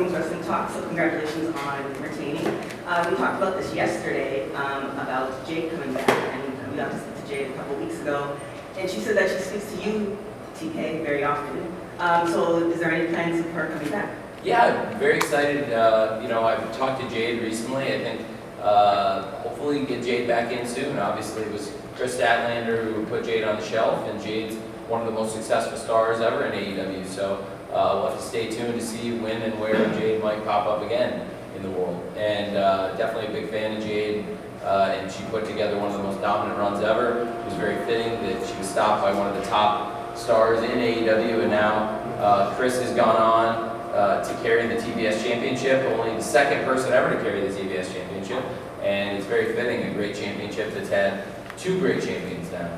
women's wrestling talk, so congratulations on retaining. We talked about this yesterday, about Jade coming back, and we got to speak to Jade a couple weeks ago, and she said that she speaks to you, TK, very often. So is there any plans of her coming back? Yeah, very excited. I've talked to Jade recently. I think hopefully get Jade back in soon. Obviously, it was Kris Statlander who put Jade on the shelf, and Jade's one of the most successful stars ever in AEW. So we'll have to stay tuned to see when and where Jade might pop up again in the world. And definitely a big fan of Jade. And she put together one of the most dominant runs ever. It was very fitting that she was stopped by one of the top stars in AEW, and now Kris has gone on to carry the TBS Championship, only the second person ever to carry the TBS Championship, and it's very fitting, a great championship that's had two great champions now.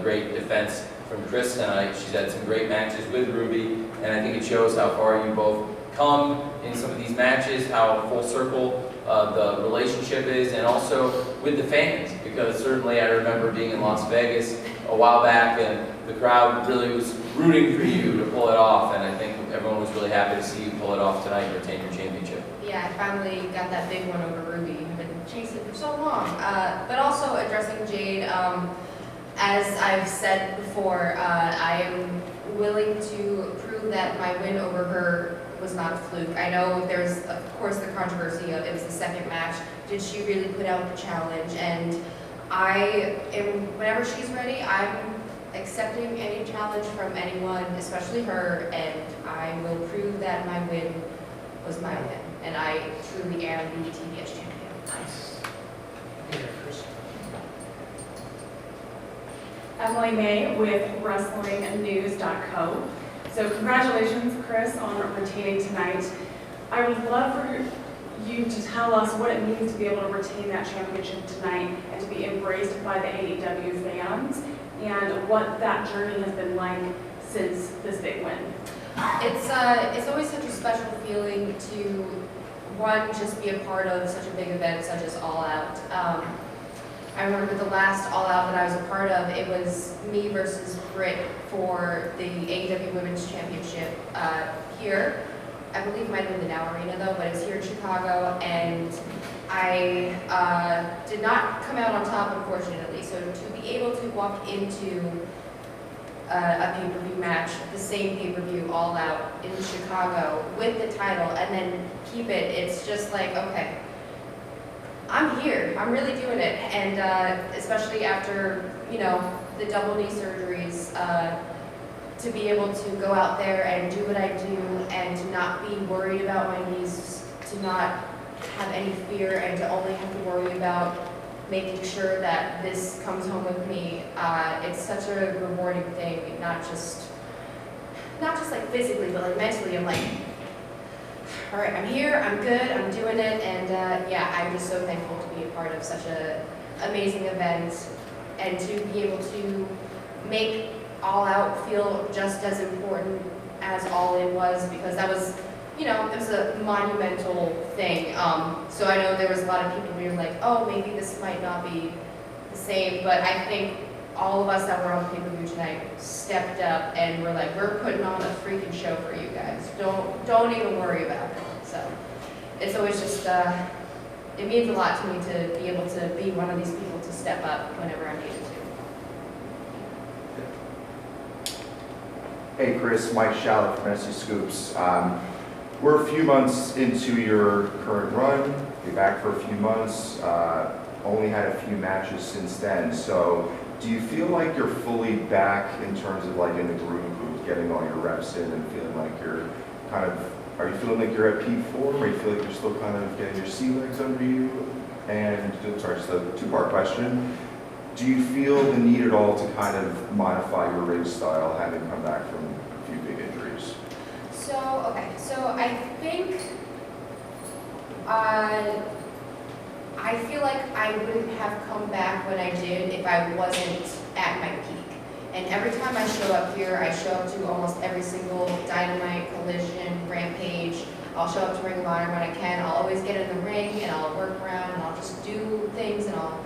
Great defense from Kris tonight. She's had some great matches with Ruby, and I think it shows how far you both come in some of these matches, how full circle the relationship is, and also with the fans, because certainly I remember being in Las Vegas a while back, and the crowd really was rooting for you to pull it off, and I think everyone was really happy to see you pull it off tonight and retain your championship. Yeah, I finally got that big one over Ruby. I've been chasing it for so long. But also addressing Jade, as I've said before, I am willing to prove that my win over her was not a fluke. I know there's, of course, the controversy of it was the second match. Did she really put out the challenge? And whenever she's ready, I'm accepting any challenge from anyone, especially her, and I will prove that my win was my win, and I truly am the TBS champion. Nice. Yeah, Kris. Emily May with WrestlingNews.co. So congratulations, Kris, on retaining tonight. I would love for you to tell us what it means to be able to retain that championship tonight and to be embraced by the AEW fans, and what that journey has been like since this big win. It's always such a special feeling to, one, just be a part of such a big event such as All Out. I remember the last All Out that I was a part of, it was me versus Britt for the AEW Women's Championship here. I believe it might have been the Now Arena though, but it was here in Chicago, and I did not come out on top, unfortunately. So to be able to walk into a pay-per-view match, the same pay-per-view All Out in Chicago with the title, and then keep it, it's just like, okay, I'm here, I'm really doing it. And especially after, the double knee surgeries, to be able to go out there and do what I do and to not be worried about my knees, to not have any fear, and to only have to worry about making sure that this comes home with me. It's such a rewarding thing, not just like physically, but like mentally. I'm like, all right, I'm here, I'm good, I'm doing it, and I'm just so thankful to be a part of such an amazing event, and to be able to make All Out feel just as important as All In was, because that was, it was a monumental thing. So I know there was a lot of people who were like, oh, maybe this might not be the same, but I think all of us that were on pay-per-view tonight stepped up and were like, we're putting on a freaking show for you guys. Don't even worry about it. So it's always just, it means a lot to me to be able to be one of these people to step up whenever I'm needed to. Hey Kris, Mike Shallett from SC Scoops. We're a few months into your current run. You're back for a few months. Only had a few matches since then. So do you feel like you're fully back in terms of like in the groove of getting all your reps in and feeling like you're kind of, are you feeling like you're at peak form, or you feel like you're still kind of getting your sea legs under you? And, sorry, just a two-part question. Do you feel the need at all to kind of modify your ring style, having come back from a few big injuries? So I think I feel like I wouldn't have come back when I did if I wasn't at my peak. And every time I show up here, I show up to almost every single Dynamite, Collision, Rampage. I'll show up to Ring of Honor when I can. I'll always get in the ring and I'll work around and I'll just do things and I'll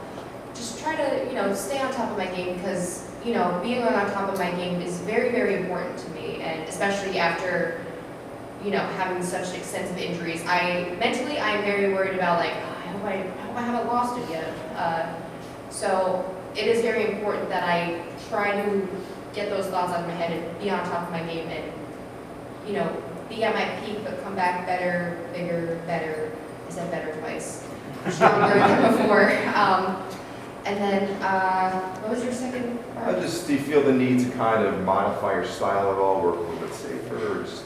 just try to, stay on top of my game, because, being on top of my game is very, very important to me. And especially after, having such extensive injuries. Mentally, I'm very worried about like, oh, I hope I haven't lost it yet. So it is very important that I try to get those thoughts out of my head and be on top of my game and, be at my peak, but come back better, bigger, better. I said better twice. Stronger than before. And then, what was your second part? Do you feel the need to kind of modify your style at all, work a little bit safer, or just?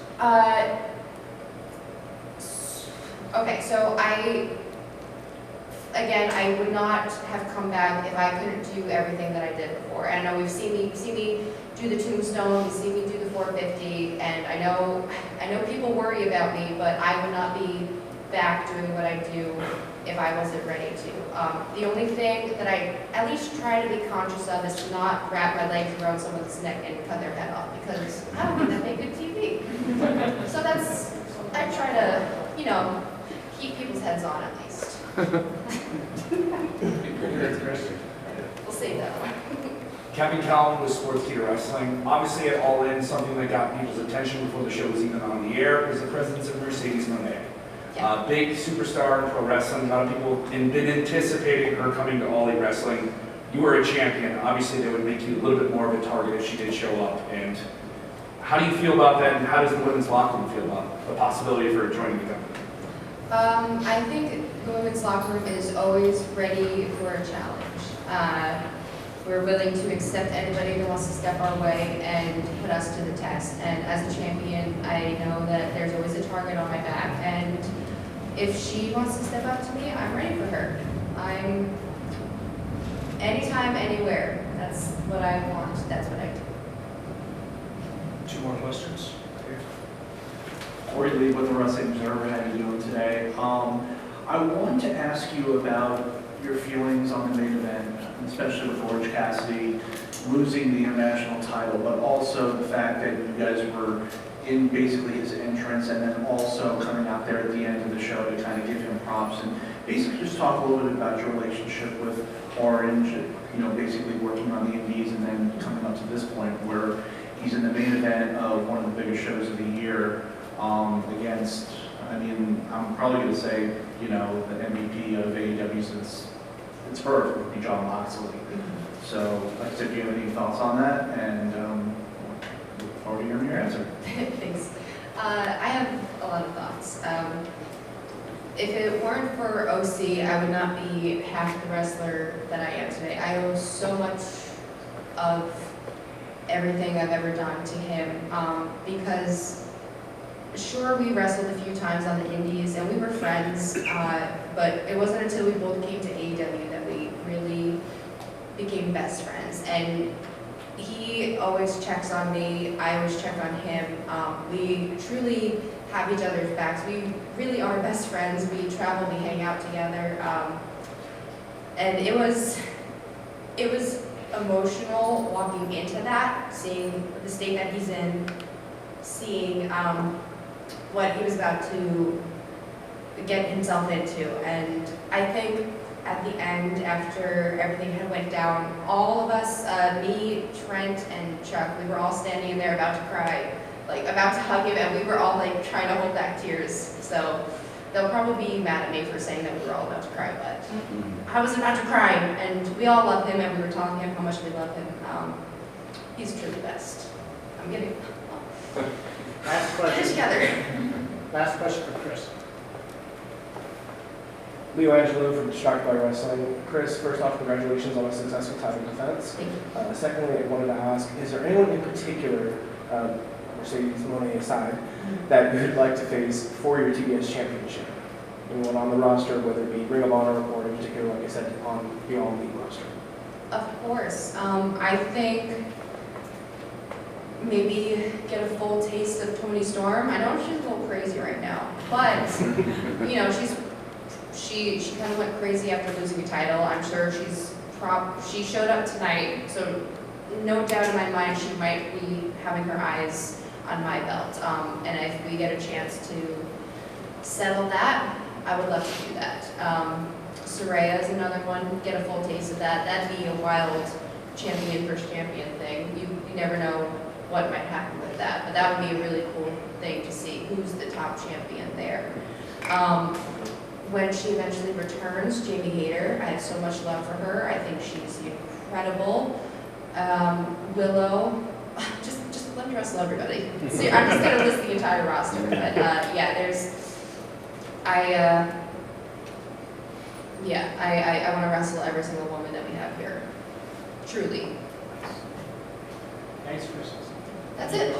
Okay, so I would not have come back if I couldn't do everything that I did before. And I know we've seen me do the tombstone, we've seen me do the 450, and I know people worry about me, but I would not be back doing what I do if I wasn't ready to. The only thing that I at least try to be conscious of is to not wrap my legs around someone's neck and cut their head off, because I don't think that make good TV. So I try to, keep people's heads on at least. We'll save that one. Kevin Callan with Sports Theater Wrestling. Obviously at All In, something that got people's attention before the show was even on the air was the presence of Mercedes Mone. Yeah. Big superstar in pro wrestling. A lot of people have been anticipating her coming to All In Wrestling. You were a champion. Obviously that would make you a little bit more of a target if she did show up. And how do you feel about that, and how does the women's locker room feel about the possibility of her joining the company? I think the women's locker room is always ready for a challenge. We're willing to accept anybody that wants to step our way and put us to the test. And as a champion, I know that there's always a target on my back. And if she wants to step up to me, I'm ready for her. I'm anytime, anywhere. That's what I want. That's what I do. 2 more questions. Corey Lee with the Wrestling Observer. How are you doing today? I want to ask you about your feelings on the main event, especially with Orange Cassidy losing the international title, but also the fact that you guys were in basically his entrance and then also coming out there at the end of the show to kind of give him props and basically just talk a little bit about your relationship with Orange, basically working on the indies and then coming up to this point where he's in the main event of one of the biggest shows of the year against, I'm probably going to say, the MVP of AEW since its birth would be Jon Moxley. So, like I said, do you have any thoughts on that? And look forward to hearing your answer. Thanks. I have a lot of thoughts. If it weren't for OC, I would not be half the wrestler that I am today. I owe so much of everything I've ever done to him because sure, we wrestled a few times on the indies and we were friends, but it wasn't until we both came to AEW that we really became best friends. And he always checks on me, I always check on him. We truly have each other's backs. We really are best friends. We travel, we hang out together. And it was emotional walking into that, seeing the state that he's in, seeing what he was about to get himself into. And I think at the end, after everything had went down, all of us, me, Trent, and Chuck, we were all standing in there about to cry, like about to hug him, and we were all like trying to hold back tears. So they'll probably be mad at me for saying that we were all about to cry, but I was about to cry, and we all love him, and we were telling him how much we love him. He's truly best. I'm getting Last get it question. together. Last question for Kris. Leo Angelo from Distracted by Wrestling. Kris, first off, congratulations on a successful title defense. Thank you. Secondly, I wanted to ask, is there anyone in particular, Mercedes Mone aside, that you'd like to face for your TBS championship? Anyone on the roster, whether it be Ring of Honor or in particular, like I said, on the All Elite roster? Of course. I think maybe get a full taste of Toni Storm. I know she's a little crazy right now, but she kind of went crazy after losing a title. I'm sure she showed up tonight, so no doubt in my mind she might be having her eyes on my belt. And if we get a chance to settle that, I would love to do that. Saraya is another one. Get a full taste of that. That'd be a wild champion versus champion thing. You never know what might happen with that, but that would be a really cool thing to see, who's the top champion there. When she eventually returns, Jamie Hayter, I have so much love for her. I think she's incredible. Willow, just let me wrestle everybody. So I'm just gonna list the entire roster, but yeah, I want to wrestle every single woman that we have here. Truly. Thanks, Chris. That's it.